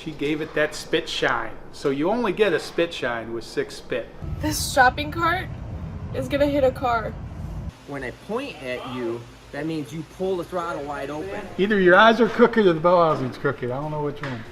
she gave it that spit shine. So you only get a spit shine with 6 spit. This shopping cart is gonna hit a car. When I point at you, that means you pull the throttle wide open. Either your eyes are crooked or the bell housing's crooked. I don't know which one.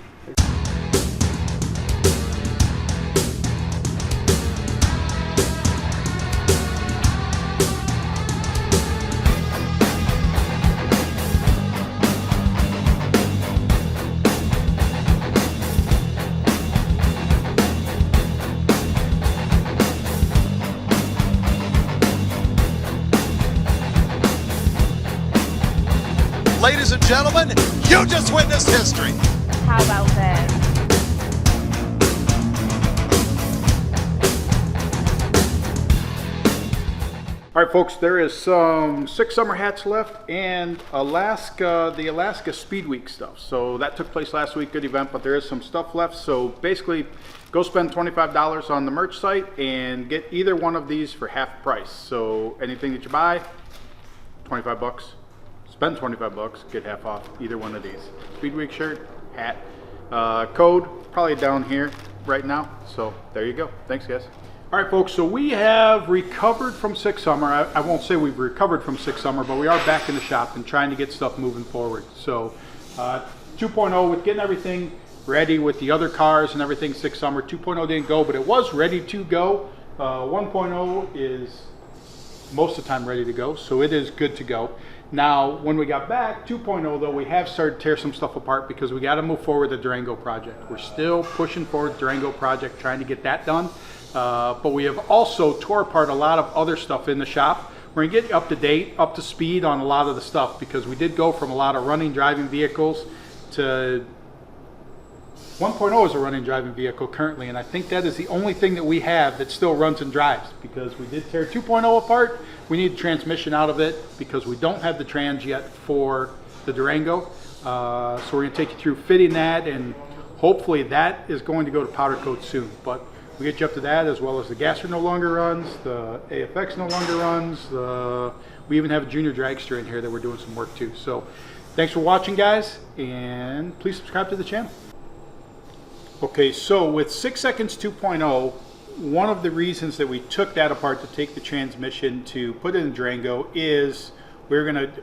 Ladies and gentlemen, you just witnessed history. How about that? All right, folks, there is some 6 summer hats left and the Alaska Speed Week stuff. So that took place last week, good event, but there is some stuff left. So basically, go spend $25 on the merch site and get either one of these for half price. So anything that you buy, 25 bucks. Spend 25 bucks, get half off either one of these. Speed Week shirt, hat. Code probably down here right now. So there you go. Thanks, guys. All right, folks, so we have recovered from 6 summer. I won't say we've recovered from 6 summer, but we are back in the shop and trying to get stuff moving forward. So 2.0 with getting everything ready with the other cars and everything 6 summer. 2.0 didn't go, but it was ready to go. 1.0 is most of the time ready to go, so it is good to go. Now, when we got back, 2.0 though, we have started to tear some stuff apart because we got to move forward with the Durango project. We're still pushing forward the Durango project, trying to get that done. But we have also tore apart a lot of other stuff in the shop. We're gonna get you up to date, up to speed on a lot of the stuff because we did go from a lot of running, driving vehicles to 1.0 is a running, driving vehicle currently, and I think that is the only thing that we have that still runs and drives because we did tear 2.0 apart. We need the transmission out of it because we don't have the trans yet for the Durango. So we're gonna take you through fitting that, and hopefully that is going to go to powder coat soon. But we get you up to that, as well as the gasser no longer runs, the AFX no longer runs, we even have a junior dragster in here that we're doing some work to. So thanks for watching, guys, and please subscribe to the channel. Okay, so with 6 Seconds 2.0, one of the reasons that we took that apart to take the transmission to put it in Durango is we're going to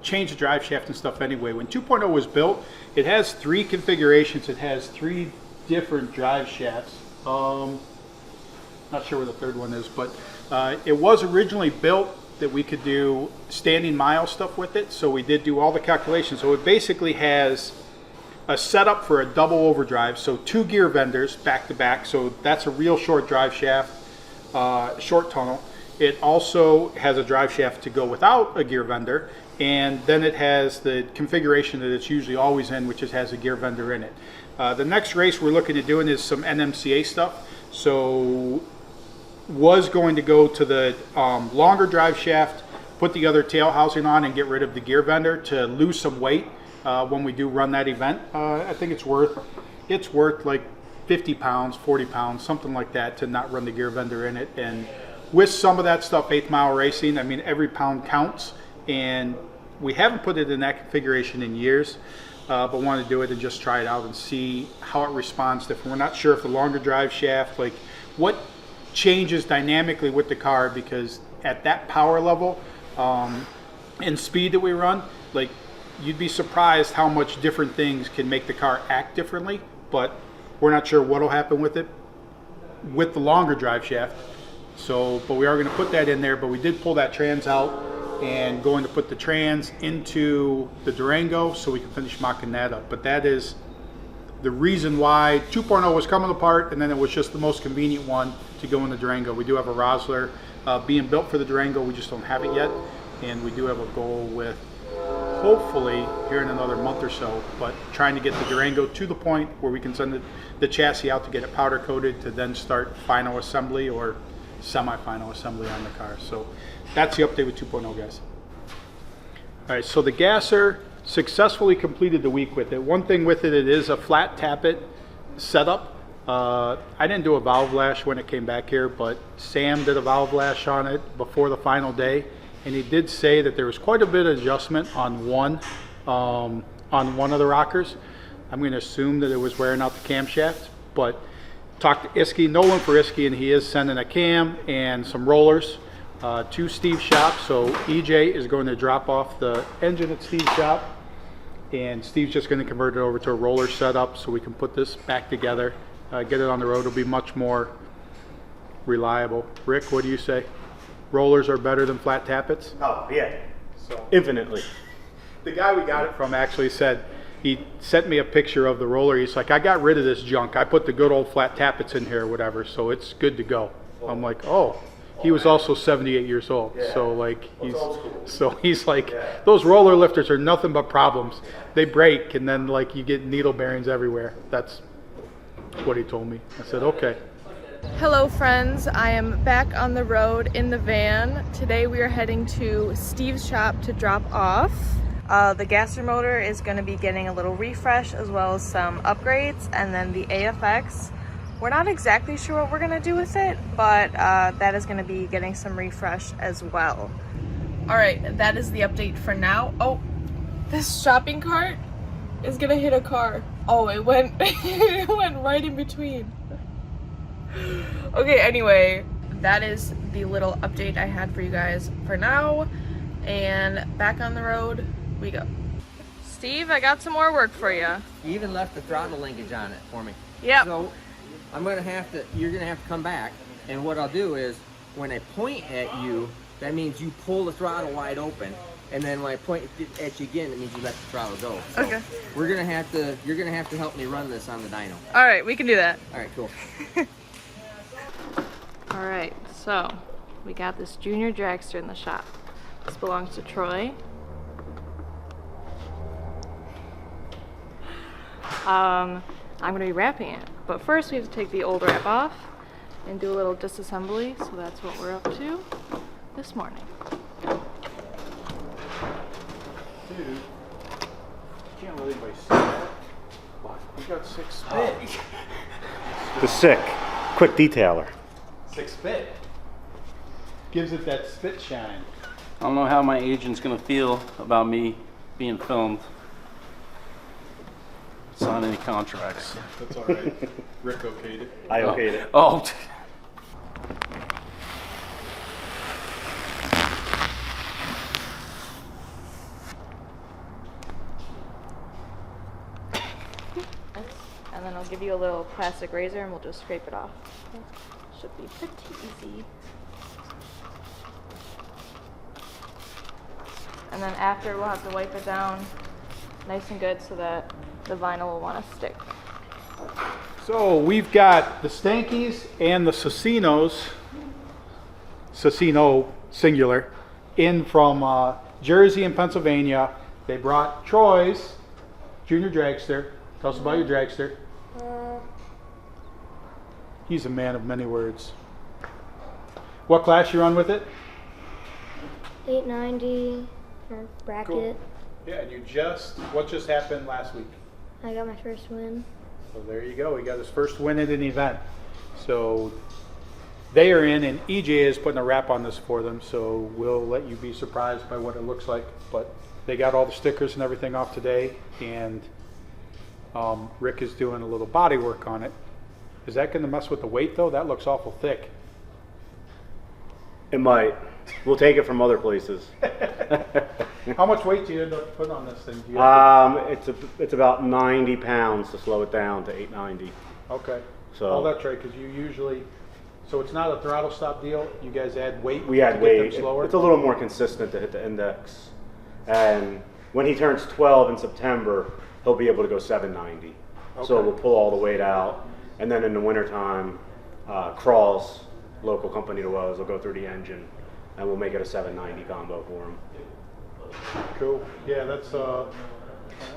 change the drive shaft and stuff anyway. When 2.0 was built, it has 3 configurations. It has 3 different drive shafts. Not sure where the third one is, but it was originally built that we could do standing mile stuff with it. So we did do all the calculations. So it basically has a setup for a double overdrive, so 2 gear vendors back to back, so that's a real short drive shaft, short tunnel. It also has a drive shaft to go without a gear vendor, and then it has the configuration that it's usually always in, which has a gear vendor in it. The next race we're looking at doing is some NMCA stuff, so was going to go to the longer drive shaft, put the other tail housing on and get rid of the gear vendor to lose some weight. When we do run that event, I think it's worth like 50 pounds, 40 pounds, something like that, to not run the gear vendor in it. And with some of that stuff, 8th mile racing, I mean, every pound counts, and we haven't put it in that configuration in years, but want to do it and just try it out and see how it responds. If we're not sure if the longer drive shaft, like what changes dynamically with the car, because at that power level and speed that we run, like, you'd be surprised how much different things can make the car act differently, but we're not sure what'll happen with it with the longer drive shaft. So, but we are going to put that in there, but we did pull that trans out and going to put the trans into the Durango so we can finish mocking that up. But that is the reason why 2.0 was coming apart, and then it was just the most convenient one to go in the Durango. We do have a Rosler being built for the Durango, we just don't have it yet, and we do have a goal with hopefully here in another month or so, but trying to get the Durango to the point where we can send the chassis out to get it powder coated to then start final assembly or semi-final assembly on the car. So that's the update with 2.0, guys. All right, so the gasser successfully completed the week with it. One thing with it, it is a flat tappet setup. I didn't do a valve lash when it came back here, but Sam did a valve lash on it before the final day. And he did say that there was quite a bit of adjustment on one of the rockers. I'm going to assume that it was wearing out the camshaft, but talked to Iski, Nolan for Iski, and he is sending a cam and some rollers to Steve's shop. So EJ is going to drop off the engine at Steve's shop, and Steve's just going to convert it over to a roller setup so we can put this back together, get it on the road. It'll be much more reliable. Rick, what do you say? Rollers are better than flat tappets? Oh, yeah. So Infinitely. the guy we got it from actually said, he sent me a picture of the roller. He's like, I got rid of this junk. I put the good old flat tappets in here or whatever, so it's good to go. I'm like, oh. He was also 78 years old, so like he's like, those roller lifters are nothing but problems. They break, and then like you get needle bearings everywhere. That's what he told me. I said, okay. Hello friends, I am back on the road in the van. Today we are heading to Steve's shop to drop off. The gasser motor is going to be getting a little refresh as well as some upgrades, and then the AFX. We're not exactly sure what we're going to do with it, but that is going to be getting some refresh as well. Alright, that is the update for now. Oh, this shopping cart is going to hit a car. Oh, it went, it went right in between. Okay, anyway, that is the little update I had for you guys for now. And back on the road we go. Steve, I got some more work for you. You even left the throttle linkage on it for me. Yep. So you're gonna have to come back, and what I'll do is when I point at you, that means you pull the throttle wide open, and then when I point at you again, it means you let the throttle go. So Okay. you're gonna have to help me run this on the dyno. All right, we can do that. All right, cool. All right, so we got this junior dragster in the shop. This belongs to Troy. I'm gonna be wrapping it, but first we have to take the old wrap off and do a little disassembly, so that's what we're up to this morning. Dude, you can't let anybody see that. You got 6 spit. The sick. Quick detailer. 6 spit. Gives it that spit shine. I don't know how my agent's gonna feel about me being filmed. Sign any contracts. That's all right. Rick okayed it. I okayed it. Oh. And then I'll give you a little plastic razor and we'll just scrape it off. Should be pretty easy. And then after we'll have to wipe it down nice and good so that the vinyl will want to stick. So we've got the Stankies and the Cecinos, Cecino singular, in from Jersey and Pennsylvania. They brought Troy's junior dragster. Tell us about your dragster. He's a man of many words. What class you run with it? 890 for bracket. Cool. Yeah, and what just happened last week? I got my first win. So there you go. He got his first win at an event. So they are in, and EJ is putting a wrap on this for them. So we'll let you be surprised by what it looks like. But they got all the stickers and everything off today, and Rick is doing a little body work on it. Is that going to mess with the weight though? That looks awful thick. It might. We'll take it from other places. How much weight do you end up putting on this thing? Do you It's about 90 pounds to slow it down to 890. Okay. So Oh, that's right, because you usually, so it's not a throttle stop deal. You guys add weight. we add to weight. Get them slower. It's a little more consistent to hit the index. And when he turns 12 in September, he'll be able to go 790. So Okay. we'll pull all the weight out, and then in the wintertime, Crawls, local company to us, will go through the engine, and we'll make it a 790 combo for him. Cool. Yeah, that's.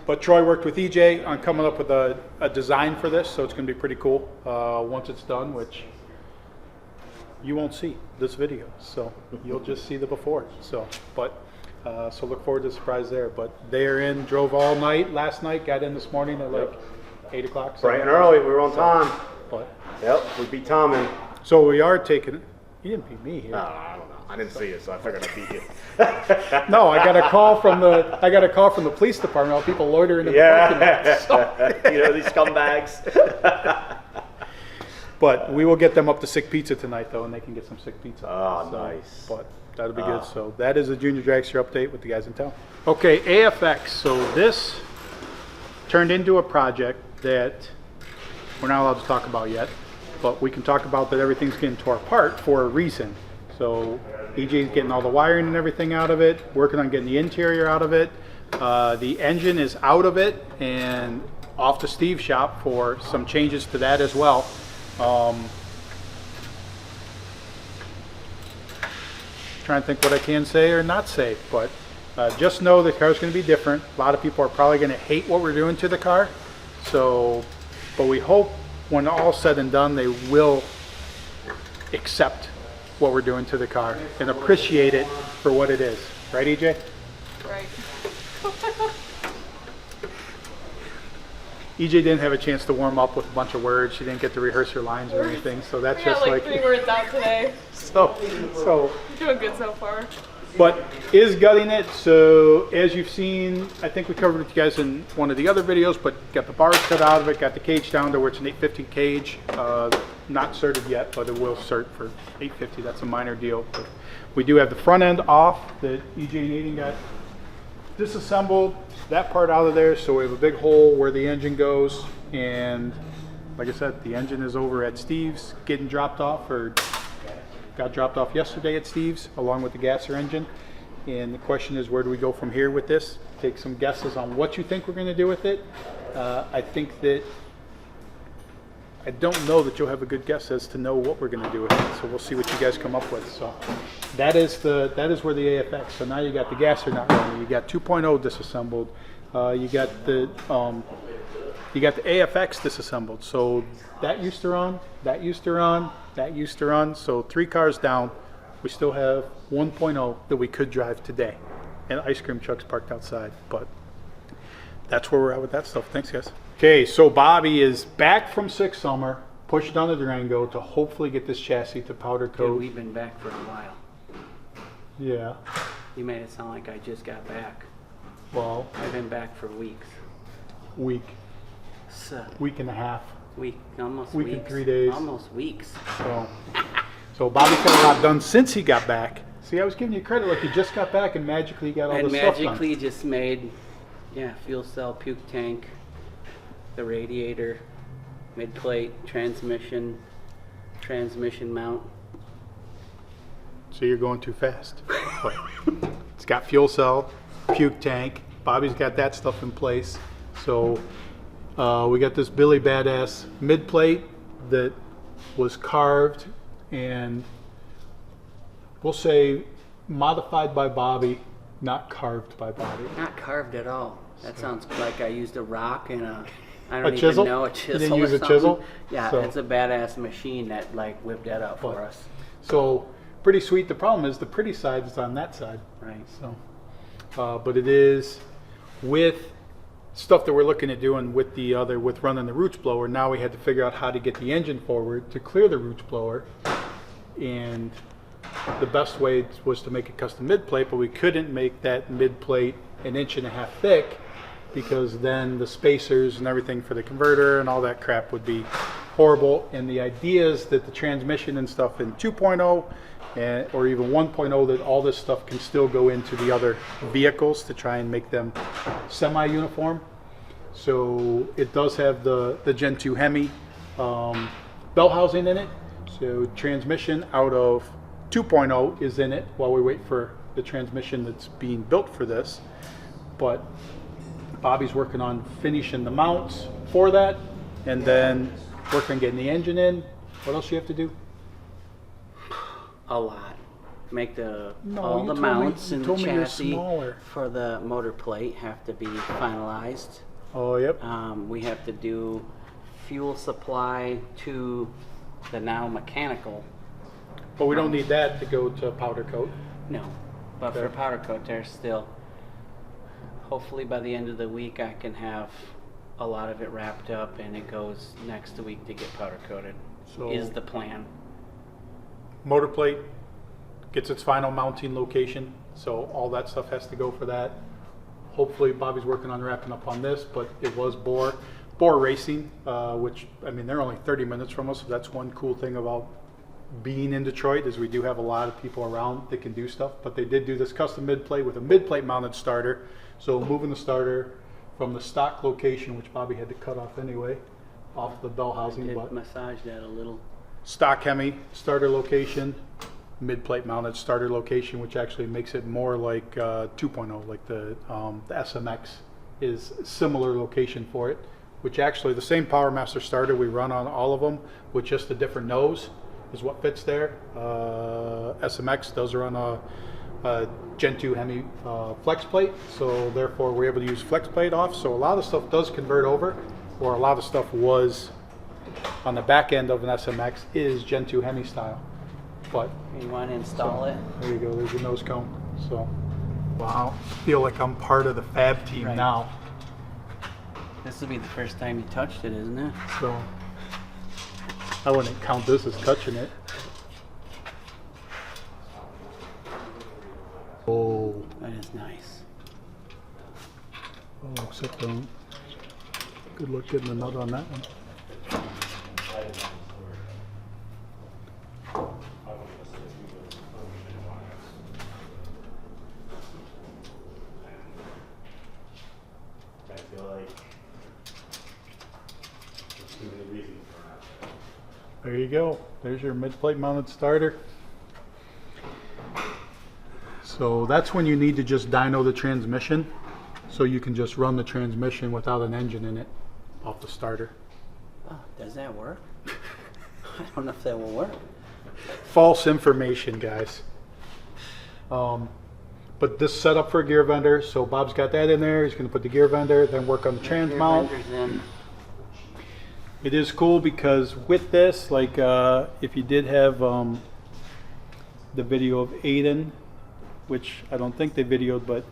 But Troy worked with EJ on coming up with a design for this, so it's going to be pretty cool once it's done, which you won't see this video, so you'll just see the before. So, but so look forward to the surprise there. But they are in, drove all night last night, got in this morning at like 8 o'clock. Bright and early, we were on time. But Yep, we beat Tom in. so we are taking. You didn't beat me here. I don't know. I didn't see it, so I figured I'd beat you. No, I got a call from the police department. All people loitering in the parking lot. So. You know, these scumbags. But we will get them up to sick pizza tonight, though, and they can get some sick pizza. Oh, nice. But that'll be good. So that is a junior dragster update with the guys in town. Okay, AFX. So this turned into a project that we're not allowed to talk about yet, but we can talk about that everything's getting tore apart for a reason. So EJ's getting all the wiring and everything out of it, working on getting the interior out of it. The engine is out of it and off to Steve's shop for some changes to that as well. Trying to think what I can say or not say, but just know the car's going to be different. A lot of people are probably going to hate what we're doing to the car. So, but we hope when all's said and done, they will accept what we're doing to the car and appreciate it for what it is. Right, EJ? Right. EJ didn't have a chance to warm up with a bunch of words. She didn't get to rehearse her lines or anything. So that's I got just like 3 words out today. so. You're doing good so far. But is gutting it. So as you've seen, I think we covered it with you guys in one of the other videos, but got the bars cut out of it, got the cage down to where it's an 850 cage. Not certed yet, but it will cert for 850. That's a minor deal. But we do have the front end off that EJ and Aiden got disassembled, that part out of there. So we have a big hole where the engine goes. And like I said, the engine is over at Steve's getting dropped off, or got dropped off yesterday at Steve's along with the gasser engine. And the question is, where do we go from here with this? Take some guesses on what you think we're going to do with it. I don't know that you'll have a good guess as to know what we're going to do with it. So we'll see what you guys come up with. So that is where the AFX. So now you got the gasser not running. You got 2.0 disassembled. You got the AFX disassembled. So that used to run. That used to run. That used to run. So 3 cars down. We still have 1.0 that we could drive today, and ice cream trucks parked outside. But that's where we're at with that stuff. Thanks, guys. Okay, so Bobby is back from sick summer, pushed down the Durango to hopefully get this chassis to powder coat. Dude, we've been back for a while. Yeah. You made it sound like I just got back. Well, I've been back for weeks. week and a half. Almost Week weeks. and 3 days. Almost weeks. So Bobby's got a lot done since he got back. See, I was giving you credit like you just got back and magically got all And this stuff done. magically just made, fuel cell, puke tank, the radiator, mid plate, transmission mount. So you're going too fast. But it's got fuel cell, puke tank. Bobby's got that stuff in place. So we got this Billy Badass mid plate that was carved and we'll say modified by Bobby, not carved by Bobby. Not carved at all. That sounds like I used a rock and I don't A chisel? even know, a chisel. You didn't use or a something. chisel? Yeah, So- it's a badass machine that like whipped that out for us. So pretty sweet. The problem is the pretty side is on that side. Right. So, but it is with stuff that we're looking at doing with running the roots blower. Now we had to figure out how to get the engine forward to clear the roots blower, and the best way was to make a custom mid plate, but we couldn't make that mid plate 1.5 inches thick because then the spacers and everything for the converter and all that crap would be horrible. And the idea is that the transmission and stuff in 2.0 or even 1.0, that all this stuff can still go into the other vehicles to try and make them semi-uniform. So it does have the Gen 2 HEMI bell housing in it. So transmission out of 2.0 is in it while we wait for the transmission that's being built for this. But Bobby's working on finishing the mounts for that, and then working on getting the engine in. What else do you have to do? A lot. Make No, all you the told me- mounts you and the told me they're chassis smaller. for the motor plate have to be finalized. Oh, yep. We have to do fuel supply to the now mechanical. But we don't need that to go to powder coat. No, but for Okay. powder coat, there's still. Hopefully by the end of the week, I can have a lot of it wrapped up, and it goes next week to get powder coated. So- is the plan. Motor plate gets its final mounting location. So all that stuff has to go for that. Hopefully Bobby's working on wrapping up on this, but it was Boar Racing, which, I mean, they're only 30 minutes from us. So that's one cool thing about being in Detroit, is we do have a lot of people around that can do stuff. But they did do this custom mid plate with a mid plate mounted starter. So moving the starter from the stock location, which Bobby had to cut off anyway, off the bell housing, Did but massage that a little. stock HEMI starter location, mid plate mounted starter location, which actually makes it more like 2.0, like the SMX is similar location for it, which actually the same Power Master starter we run on all of them with just a different nose is what fits there. SMX, those are on a Gen 2 HEMI flex plate, so therefore we're able to use flex plate off. So a lot of stuff does convert over, or a lot of stuff was on the back end of an SMX is Gen 2 HEMI style. But You want to install it? there you go, there's your nose cone. So, wow, I feel like I'm part of the fab team Right. now. This will be the first time you touched it, isn't it? So, I wouldn't count this as touching it. Oh, That is nice. oh, except good luck getting a nut on that one. I feel like there's too many reasons for that. There you go. There's your mid-plate mounted starter. So that's when you need to just dyno the transmission, so you can just run the transmission without an engine in it off the starter. Oh, does that work? I don't know if that will work. False information, guys. But this setup for a gear vendor, so Bob's got that in there. He's going to put the gear vendor, then work on the trans Gear mount. vendors in. It is cool because with this, like if you did have the video of Aiden, which I don't think they videoed, but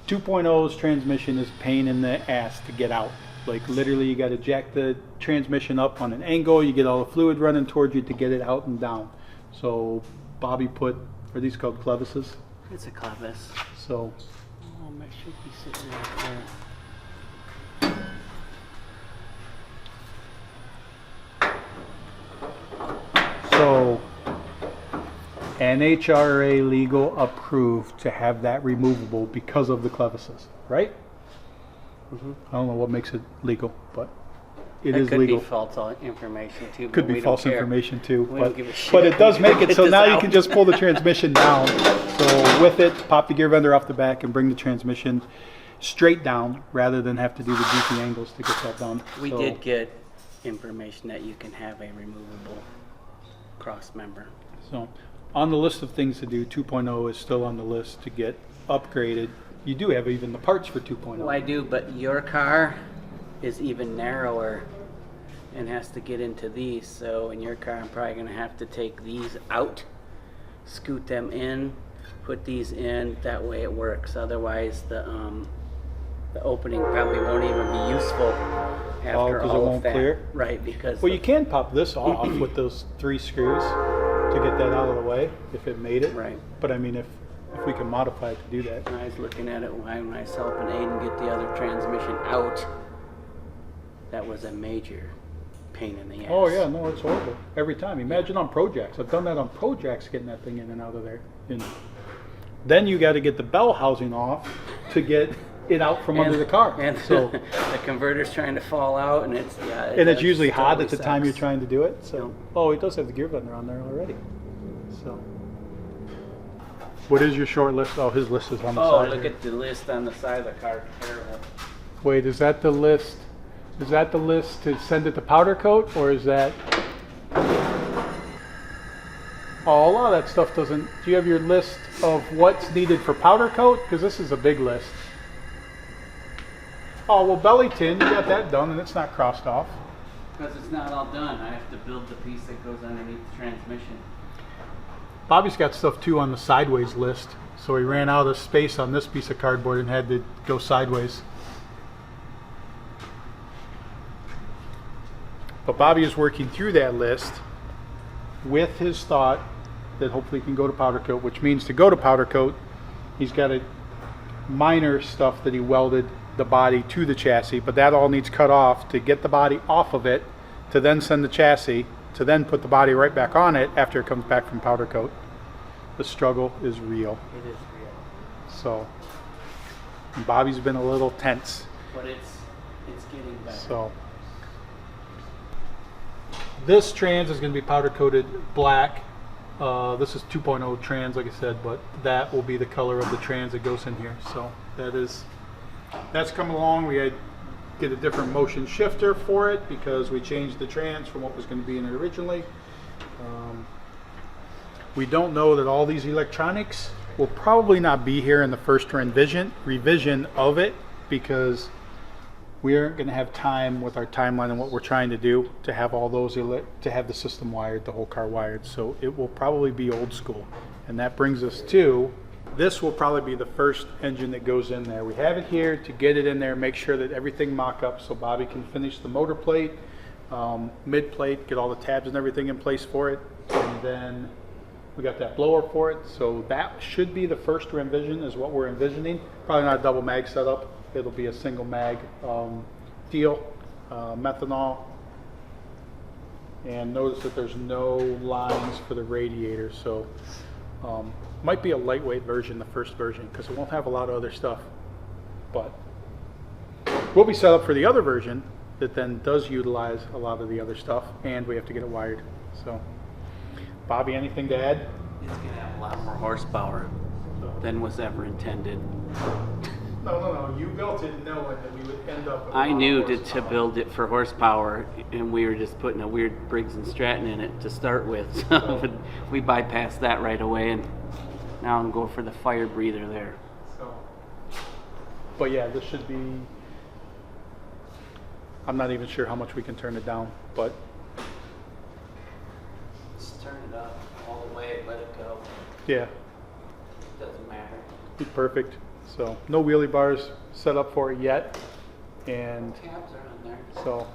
2.0's transmission is pain in the ass to get out. Like literally you got to jack the transmission up on an angle, you get all the fluid running towards you to get it out and down. So Bobby put, are these called clevises? It's a clevis. So Oh, it should be sitting right there. So, NHRA legal approved to have that removable because of the clevises, right? I don't know what makes it legal, but it That is could legal. be false information too. Could but be we don't false care. information too, We but don't give a shit. but it does make it Get so this now you out. can just pull the transmission down. So with it, pop the gear vendor off the back and bring the transmission straight down rather than have to do the goofy angles to get that done. We So- did get information that you can have a removable cross member. So, on the list of things to do, 2.0 is still on the list to get upgraded. You do have even the parts for 2.0. Well, I do, but your car is even narrower and has to get into these. So in your car, I'm probably going to have to take these out, scoot them in, put these in. That way it works. Otherwise, the opening probably won't even be useful after 'cause it all won't of that. clear? Right, because Well, you can pop this off with those 3 screws to get that out of the way if it made it. Right. But I mean, if we can modify it to do that. I was looking at it when I was helping Aiden get the other transmission out. That was a major pain in the ass. Oh yeah, no, it's horrible every time. Imagine on Projects. I've done that on Projects, getting that thing in and out of there. You know. Then you got to get the bell housing off to get it out from under the car. And So. the converter's trying to fall out, and it's And it's usually hot totally at the time you're sucks. trying to do it. So, Yeah. oh, it does have the gear vendor on there already. So, what is your short list? Oh, his list is on the Oh, side. look here. at the list on the side of the car. Terrible. Wait, is that the list? Is that the list to send it to powder coat, or is that? Oh, a lot of that stuff doesn't. Do you have your list of what's needed for powder coat? Because this is a big list. Oh well, belly tin, you got that done, and it's not crossed off. Because it's not all done. I have to build the piece that goes underneath the transmission. Bobby's got stuff too on the sideways list, so he ran out of space on this piece of cardboard and had to go sideways. But Bobby is working through that list with his thought that hopefully can go to powder coat, which means to go to powder coat, he's got a minor stuff that he welded the body to the chassis, but that all needs cut off to get the body off of it, to then send the chassis, to then put the body right back on it after it comes back from powder coat. The struggle is real. It is real. So Bobby's been a little tense. But it's getting better. So this trans is going to be powder coated black. This is 2.0 trans, like I said, but that will be the color of the trans that goes in here. So that's come along. We had get a different motion shifter for it because we changed the trans from what was going to be in it originally. We don't know that all these electronics will probably not be here in the first revision of it, because we aren't going to have time with our timeline and what we're trying to do to have all those to have the system wired, the whole car wired. So it will probably be old school, and that brings us to this will probably be the first engine that goes in there. We have it here to get it in there, make sure that everything mock up so Bobby can finish the motor plate, mid plate, get all the tabs and everything in place for it, and then we got that blower for it. So that should be the first revision, is what we're envisioning. Probably not a double mag setup. It'll be a single mag deal, methanol. And notice that there's no lines for the radiator, so might be a lightweight version, the first version, because it won't have a lot of other stuff. But we'll be set up for the other version that then does utilize a lot of the other stuff, and we have to get it wired. So Bobby, anything to add? It's going to have a lot more horsepower than was ever intended. No. You built it knowing that we would end up with a I lot of knew horsepower. to build it for horsepower, and we were just putting a weird Briggs and Stratton in it to start with. So we bypassed that right away, and now I'm going for the fire breather there. So, but yeah, this should be, I'm not even sure how much we can turn it down, but Just turn it up all the way, let it go. yeah, Doesn't matter. be perfect. So no wheelie bars set up for it yet, and Tabs are on there. so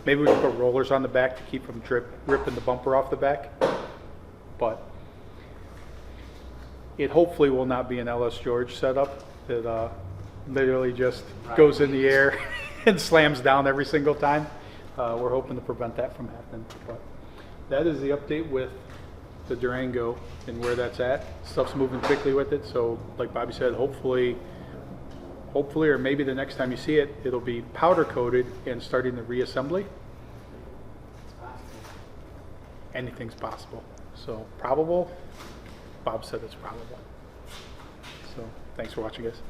maybe we can put rollers on the back to keep from ripping the bumper off the back, but it hopefully will not be an LS George setup that literally just goes in the air and slams down every single time. We're hoping to prevent that from happening. But that is the update with the Durango and where that's at. Stuff's moving quickly with it, so like Bobby said, hopefully, or maybe the next time you see it, it'll be powder coated and starting the reassembly. It's possible. Anything's possible. So probable, Bob said it's probable. So thanks for watching, guys.